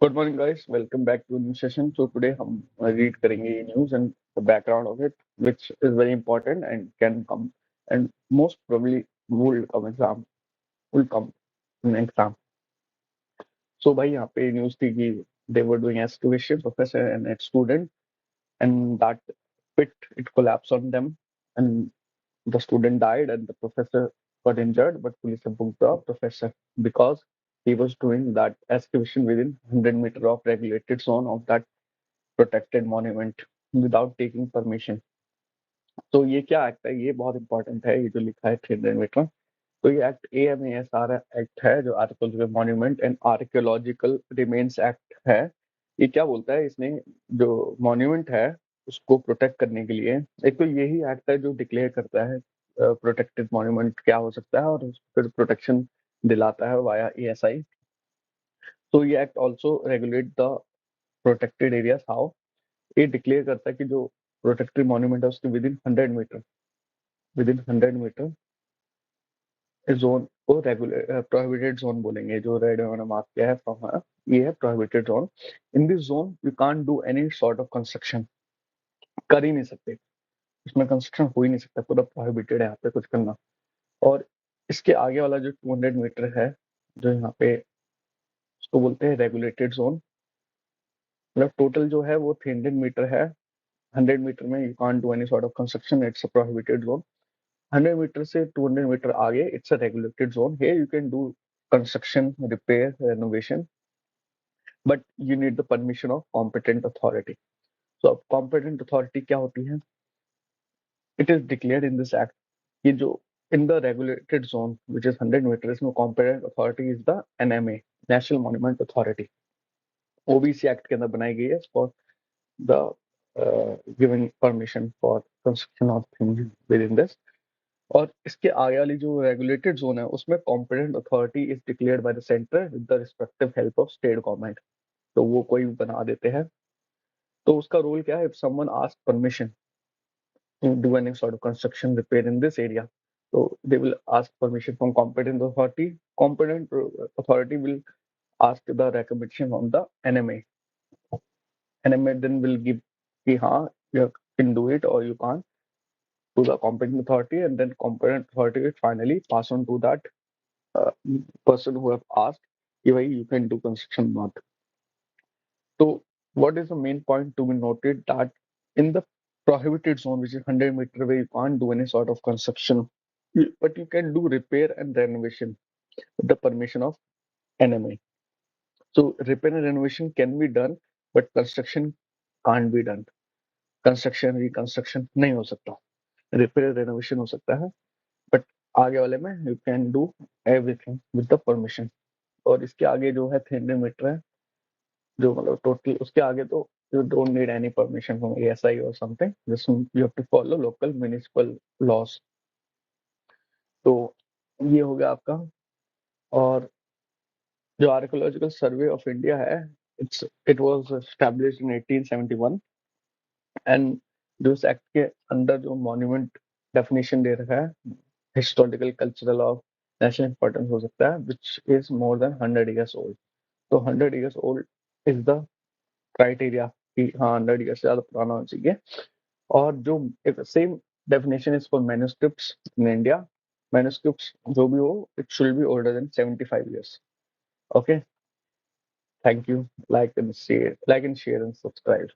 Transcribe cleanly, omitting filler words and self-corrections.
Good morning guys, welcome back to new session. So today हम read करेंगे ये news and the background of it, which is very important and can come and most probably will come in exam. So भाई यहाँ पे news थी कि they were doing excavation, professor and a student, and that pit it collapsed on them, and the student died and the professor got injured, but police have booked the professor because he was doing that excavation within 100 meter of regulated zone of that protected monument without taking permission। तो ये क्या act है, ये बहुत important है, ये जो लिखा है 300 मीटर। तो ये एक्ट AMASR एक्ट है, जो archaeological monument and archaeological remains act है। ये क्या बोलता है, इसने जो मॉन्यूमेंट है उसको प्रोटेक्ट करने के लिए, एक तो यही एक्ट है जो डिक्लेयर करता है प्रोटेक्टेड मॉन्यूमेंट क्या हो सकता है और फिर प्रोटेक्शन दिलाता है वाया ASI। तो ये act also regulate the protected areas. How? ये डिक्लेयर करता है कि जो प्रोटेक्टेड मॉन्यूमेंट है उसके विदिन 100 मीटर इस जोन को रेगुलर प्रोहिबिटेड जोन बोलेंगे। जो रेड उन्होंने मार्क किया है फ्रॉम, ये है prohibited zone. In this zone you can't do any sort of construction, कर ही नहीं सकते, इसमें कंस्ट्रक्शन हो ही नहीं सकता, पूरा प्रोहिबिटेड है यहाँ पे कुछ करना। और इसके आगे वाला जो 200 मीटर है, जो यहाँ पे उसको बोलते हैं रेगुलेटेड जोन। मतलब टोटल जो है वो 300 मीटर है। 100 मीटर में you can't do any sort of construction, it's a prohibited zone. 100 metre से 200 मीटर आगे it's a regulated zone. Here you can do construction, repair, renovation, but you need the permission of competent authority. So अब competent authority क्या होती है? It is declared in this act कि जो in the regulated zone which is 100 meters में competent authority is the NMA, National Monument Authority। OBC act के अंदर बनाई गई है for the giving permission for construction of things within this। और इसके आगे वाली जो रेगुलेटेड जोन है उसमें competent authority is declared by the centre with the respective help of state government. तो वो कोई भी बना देते हैं। तो उसका रोल क्या है? If someone ask permission to do any sort of construction repair in this area, तो they will ask permission from competent authority. Competent authority will ask the recommendation on the NMA। NMA then will give कि हाँ you can do it or you can't to the competent authority, and then competent authority will finally pass on to that uh, person who have asked कि भाई you can do construction or not। So what is the main point to be noted, that in the prohibited zone which is 100 meter where you can't do any sort of construction, but you can do repair and renovation with the permission of NMA। So repair and renovation can be done, but construction can't be done। Construction reconstruction नहीं हो सकता, repair renovation हो सकता है, but आगे वाले में you can do everything with the permission. और इसके आगे जो है 300 मीटर है, जो मतलब टोटल उसके आगे तो you don't need any permission from ASI और something, just you have to follow local municipal laws. तो ये हो गया आपका। और जो आर्कियोलॉजिकल सर्वे ऑफ इंडिया है, it was established in 1871। And जो इस एक्ट के अंदर जो मॉन्यूमेंट डेफिनेशन दे रखा है, historical cultural of national importance हो सकता है which is more than 100 years old. तो 100 years old is the criteria कि हाँ 100 ईयर से ज्यादा पुराना होना चाहिए। और जो same definition is for manuscripts in India. Manuscripts जो भी हो, it should be older than 75 years. Okay, thank you. Like and share and subscribe.